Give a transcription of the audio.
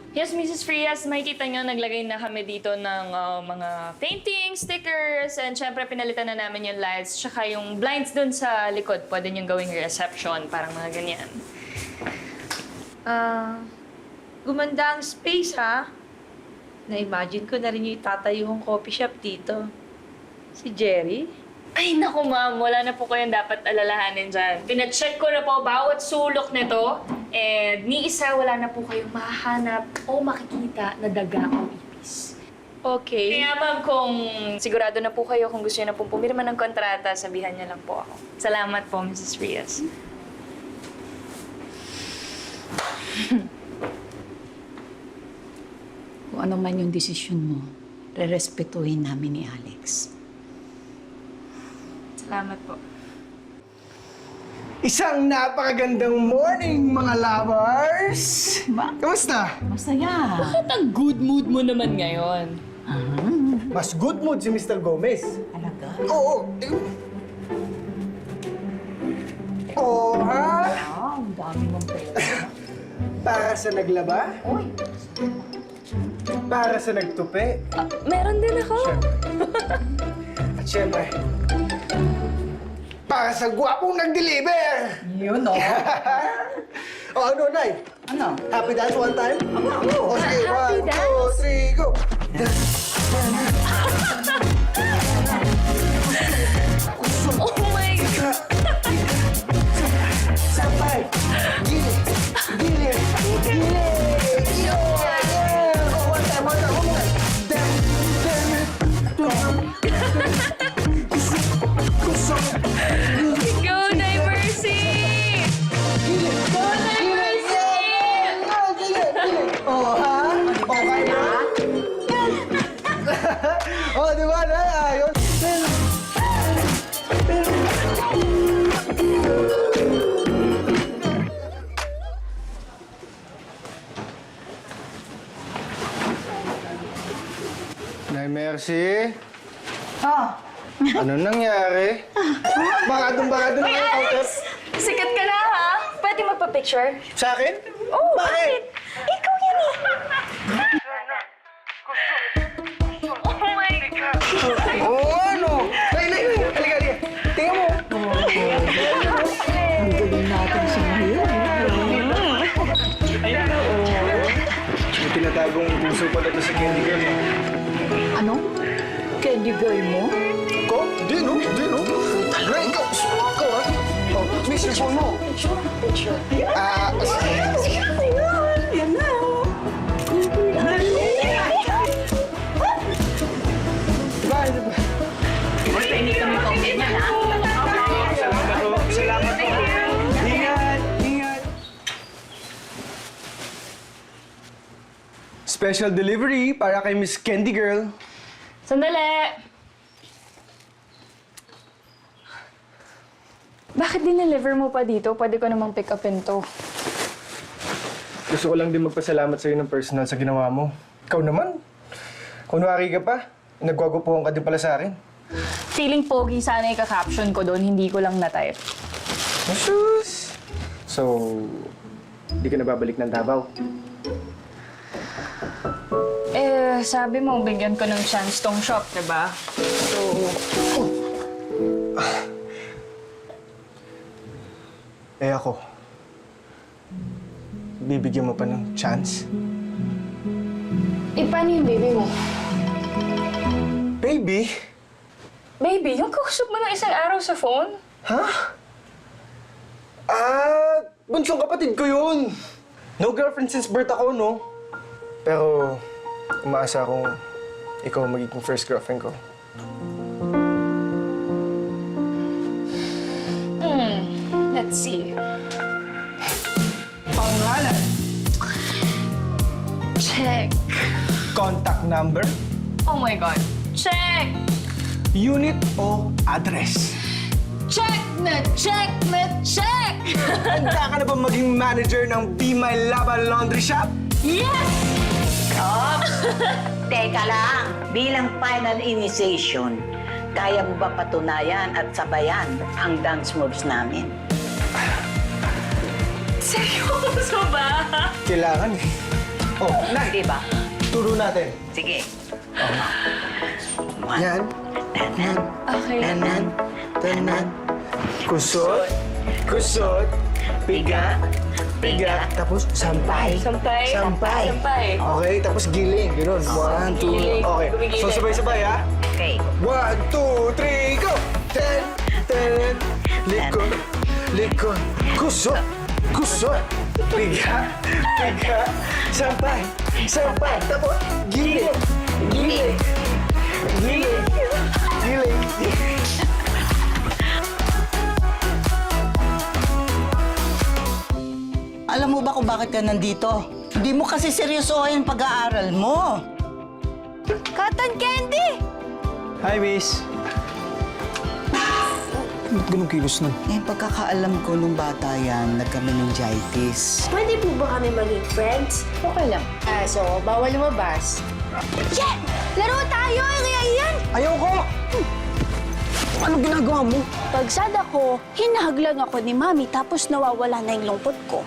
Yes, Mrs. Frias, makikita niyo naglagay na kami dito ng mga paintings, stickers, and syempre pinalitan na namin yung lights, tsaka yung blinds dun sa likod. Pwede niyong gawing reception, parang mga ganyan. Gumanda ang space, ha? Na-imagine ko na rin yung itatayo kong coffee shop dito. Si Jerry? Ay, naku ma'am, wala na po kayong dapat alalahanin dyan. Pina-check ko na po bawat sulok nito, and ni isa wala na po kayong mahanap o makikita na daga o ipis. Okay. Kaya ma'am, kung sigurado na po kayo kung gusto niyo na pong pumirma ng kontrata, sabihan niyo lang po ako. Salamat po, Mrs. Frias. Kung ano man yung desisyon mo, rerespetuhin namin ni Alex. Salamat po. Isang napakagandang morning, mga lovers! Kamusta? Masaya. Bakit ang good mood mo naman ngayon? Mas good mood si Mr. Gomez. Talaga? Oo. Oo, ha? Ang dami mong pera. Para sa naglaba? Uy, Para sa nagtupi? Meron din ako. At syempre, para sa gwapong nag-deliver! yun o. O ano, Nay? Ano? Happy dance one time? O sige, Happy 1, 2, 3, go! Oh my God! Sabay! Gilid! Gilid! Gilid! Yo! Yeah! Oh, one time, one time! Damn! Go, Diversey! Go, Diversey! Oh, ha? Okay na? Oh, di ba, Nay? Ayos! Nay Mercy? Ano nangyari? Bakadong na yung counter. Sikat ka na, ha? Pwede magpa-picture? Sa akin? Oh, Bakit? Ikaw yan eh! Oh my God! Oo, ano? Nay! Halika. Tingnan mo. Ang galing natin sa ngayon. May tinatagong puso pala ito sa candy girl. Ano? Candy girl mo? Ko? Di, no? Nay, ikaw! Ikaw, ha? Oh, miss your phone mo. Picture. Sige. Yan na. Bye. Salamat po. Ingat. Special delivery para kay Miss Candy Girl. Sandali! Bakit dineliver mo pa dito? Pwede ko namang pick upin to. Gusto ko lang din magpasalamat sa'yo ng personal sa ginawa mo. Ikaw naman. Kunwari ka pa. Nagwagupuhan ka din pala sa akin. Feeling pogi sana ika-caption ko doon, hindi ko lang na-type. Sus! So, di ka na babalik ng Davao? Sabi mo, bigyan ko ng chance tong shop, diba? So, Ako. Bibigyan mo pa ng chance? paano yung baby mo? Baby? Baby, yung kausap mo ng isang araw sa phone? Ha? Bunsong kapatid ko yun. No girlfriend since birth ako, no? Pero, umaasa akong ikaw ang magiging first girlfriend ko. Let's see. Pangalan, Check. contact number, Oh my God. Check! unit o address. Check na check na check! Handa ka na ba maging manager ng Be My Laba Laundry Shop? Yes! Teka lang, bilang final initiation, kaya mo ba patunayan at sabayan ang dance moves namin? Seryoso ba? Kailangan eh. Oh, Nay! Di ba? Turo natin. Sige. Yan. Yan. Okay. Tanan. Tanan. Kusot. Kusot. Piga. Piga. Tapos sampay. Sampay. Sampay. Sampay. Okay, tapos giling. Ganun. 1, 2. Giling. Okay. Gumigiling. So sabay-sabay ha. Okay. 1, 2, 3, go! Ten, ten, likod, likod, kusot, kusot, piga, piga, sampay, sampay, tapos giling, giling, giling, giling. Alam mo ba kung bakit ka nandito? Hindi mo kasi seryosohin pag-aaral mo. Cotton candy! Hi, miss. Ba't ganun kilos nun? Eh, pagkakaalam ko nung bata yan, nagka-meningitis. Pwede po ba kami maging friends? Okay lang. So, bawal lumabas. Yeah! Laro tayo! Kaya yan! Ayoko! Anong ginagawa mo? Pagsad ako, hinahaglang ako ni Mami tapos nawawala na yung lungkot ko.